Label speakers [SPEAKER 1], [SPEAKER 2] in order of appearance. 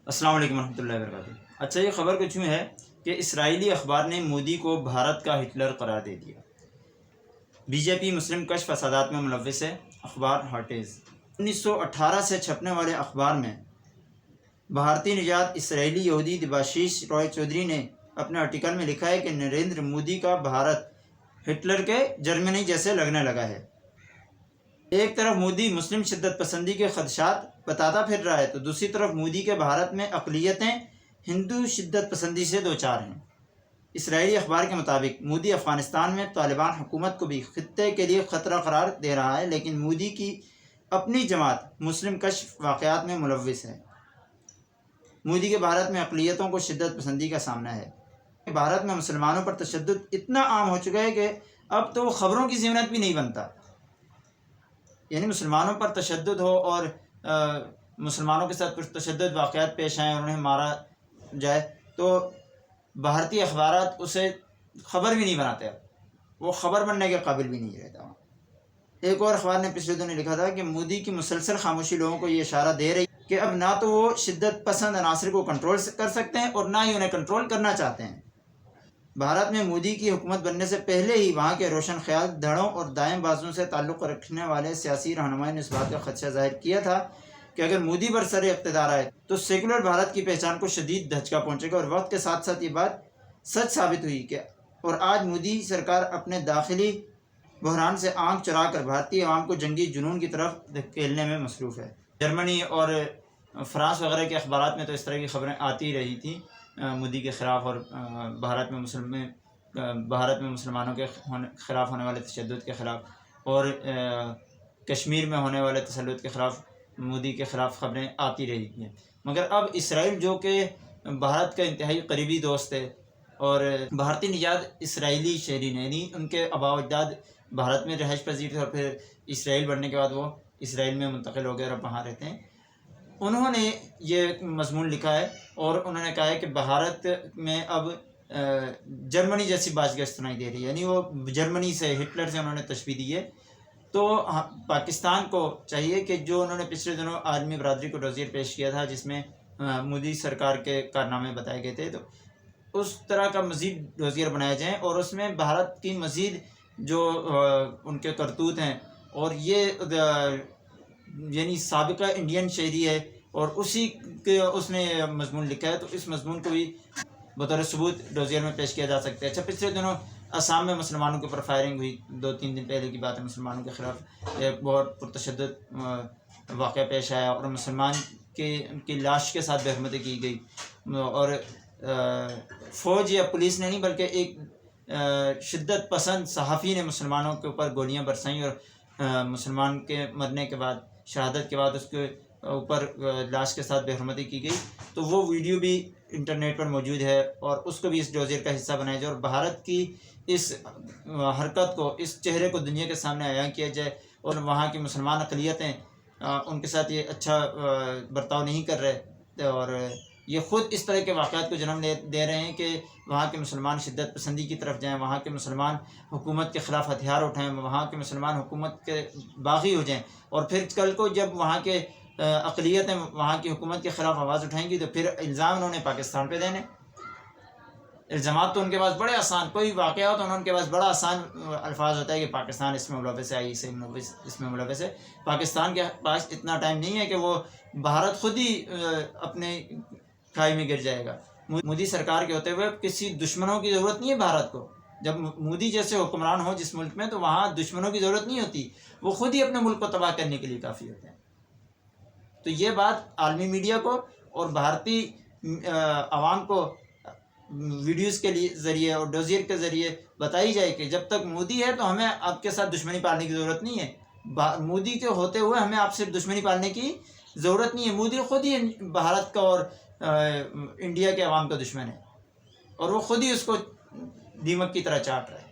[SPEAKER 1] السلام علیکم ورحمۃ اللہ وبرکاتہ۔ اچھا، یہ خبر کچھ یوں ہے کہ اسرائیلی اخبار نے مودی کو بھارت کا ہٹلر قرار دے دیا۔ بی جے پی مسلم کش فسادات میں ملوث ہے۔ اخبار ہارٹیز 1918 سے چھپنے والے اخبار میں بھارتی نژاد اسرائیلی یہودی دیباشیش رائے چودھری نے اپنے آرٹیکل میں لکھا ہے کہ نریندر مودی کا بھارت ہٹلر کے جرمنی جیسے لگنے لگا ہے۔ ایک طرف مودی مسلم شدت پسندی کے خدشات بتاتا پھر رہا ہے تو دوسری طرف مودی کے بھارت میں اقلیتیں ہندو شدت پسندی سے دوچار ہیں۔ اسرائیلی اخبار کے مطابق مودی افغانستان میں طالبان حکومت کو بھی خطے کے لیے خطرہ قرار دے رہا ہے، لیکن مودی کی اپنی جماعت مسلم کش واقعات میں ملوث ہے۔ مودی کے بھارت میں اقلیتوں کو شدت پسندی کا سامنا ہے۔ بھارت میں مسلمانوں پر تشدد اتنا عام ہو چکا ہے کہ اب تو خبروں کی ضمانت بھی نہیں بنتا۔ یعنی مسلمانوں پر تشدد ہو اور مسلمانوں کے ساتھ کچھ تشدد واقعات پیش آئیں اور انہیں مارا جائے تو بھارتی اخبارات اسے خبر بھی نہیں بناتے، وہ خبر بننے کے قابل بھی نہیں رہتا۔ ایک اور اخبار نے پچھلے دنوں لکھا تھا کہ مودی کی مسلسل خاموشی لوگوں کو یہ اشارہ دے رہی کہ اب نہ تو وہ شدت پسند عناصر کو کنٹرول کر سکتے ہیں اور نہ ہی انہیں کنٹرول کرنا چاہتے ہیں۔ بھارت میں مودی کی حکومت بننے سے پہلے ہی وہاں کے روشن خیال دھڑوں اور دائیں بازوں سے تعلق رکھنے والے سیاسی رہنماؤں نے اس بات کا خدشہ ظاہر کیا تھا کہ اگر مودی برسر اقتدار آئے تو سیکولر بھارت کی پہچان کو شدید دھچکا پہنچے گا، اور وقت کے ساتھ ساتھ یہ بات سچ ثابت ہوئی کہ اور آج مودی سرکار اپنے داخلی بحران سے آنکھ چرا کر بھارتی عوام کو جنگی جنون کی طرف دھکیلنے میں مصروف ہے۔ جرمنی اور فرانس وغیرہ کے اخبارات میں تو اس طرح کی خبریں آتی رہی تھیں مودی کے خلاف اور بھارت میں مسلمانوں کے خلاف ہونے والے تشدد کے خلاف اور کشمیر میں ہونے والے تسلط کے خلاف مودی کے خلاف خبریں آتی رہی ہیں۔ مگر اب اسرائیل جو کہ بھارت کا انتہائی قریبی دوست ہے اور بھارتی نژاد اسرائیلی شہرین یعنی ان کے آباء و اجداد بھارت میں رہائش پذیر تھے اور پھر اسرائیل بڑھنے کے بعد وہ اسرائیل میں منتقل ہو گئے اور وہاں رہتے ہیں، انہوں نے یہ مضمون لکھا ہے اور انہوں نے کہا ہے کہ بھارت میں اب جرمنی جیسی بازگشت سنائی دے رہی ہے، یعنی وہ جرمنی سے ہٹلر سے انہوں نے تشبیہ دی ہے۔ تو پاکستان کو چاہیے کہ جو انہوں نے پچھلے دنوں عالمی برادری کو ڈوزیر پیش کیا تھا جس میں مودی سرکار کے کارنامے بتائے گئے تھے، تو اس طرح کا مزید ڈوزیر بنایا جائیں اور اس میں بھارت کی مزید جو ان کے کرتوت ہیں اور یہ یعنی سابقہ انڈین شہری ہے اور اسی کے اس نے مضمون لکھا ہے، تو اس مضمون کو بھی بطور ثبوت ڈوزیر میں پیش کیا جا سکتا ہے۔ اچھا، پچھلے دنوں آسام میں مسلمانوں کے اوپر فائرنگ ہوئی، 2-3 دن پہلے کی بات ہے، مسلمانوں کے خلاف ایک بہت پرتشدد واقعہ پیش آیا اور مسلمان کی لاش کے ساتھ بے حرمتی کی گئی اور فوج یا پولیس نے نہیں بلکہ ایک شدت پسند صحافی نے مسلمانوں کے اوپر گولیاں برسائیں اور مسلمان کے مرنے کے بعد شہادت کے بعد اس کے اوپر لاش کے ساتھ بے حرمتی کی گئی، تو وہ ویڈیو بھی انٹرنیٹ پر موجود ہے اور اس کو بھی اس ڈوزیر کا حصہ بنایا جائے اور بھارت کی اس حرکت کو، اس چہرے کو دنیا کے سامنے عیاں کیا جائے اور وہاں کی مسلمان اقلیتیں ان کے ساتھ یہ اچھا برتاؤ نہیں کر رہے اور یہ خود اس طرح کے واقعات کو جنم دے رہے ہیں کہ وہاں کے مسلمان شدت پسندی کی طرف جائیں، وہاں کے مسلمان حکومت کے خلاف ہتھیار اٹھائیں، وہاں کے مسلمان حکومت کے باغی ہو جائیں اور پھر کل کو جب وہاں کے اقلیتیں وہاں کی حکومت کے خلاف آواز اٹھائیں گی تو پھر الزام انہوں نے پاکستان پہ دینے۔ الزامات تو ان کے پاس بڑے آسان، کوئی واقعہ ہو تو ان کے پاس بڑا آسان الفاظ ہوتا ہے کہ پاکستان اس میں ملوث ہے، اس میں ملوث ہے۔ پاکستان کے پاس اتنا ٹائم نہیں ہے کہ وہ بھارت خود ہی اپنے کھائی میں گر جائے گا۔ مودی سرکار کے ہوتے ہوئے کسی دشمنوں کی ضرورت نہیں ہے بھارت کو۔ جب مودی جیسے حکمران ہو جس ملک میں تو وہاں دشمنوں کی ضرورت نہیں ہوتی، وہ خود ہی اپنے ملک کو تباہ کرنے کے لیے کافی ہوتے ہیں۔ تو یہ بات عالمی میڈیا کو اور بھارتی عوام کو ویڈیوز کے ذریعے اور ڈوزیر کے ذریعے بتائی جائے کہ جب تک مودی ہے تو ہمیں آپ کے ساتھ دشمنی پالنے کی ضرورت نہیں ہے، مودی کے ہوتے ہوئے ہمیں آپ سے دشمنی پالنے کی ضرورت نہیں ہے۔ مودی خود ہی بھارت کا اور انڈیا کے عوام کا دشمن ہے اور وہ خود ہی اس کو دیمک کی طرح چاٹ رہا ہے۔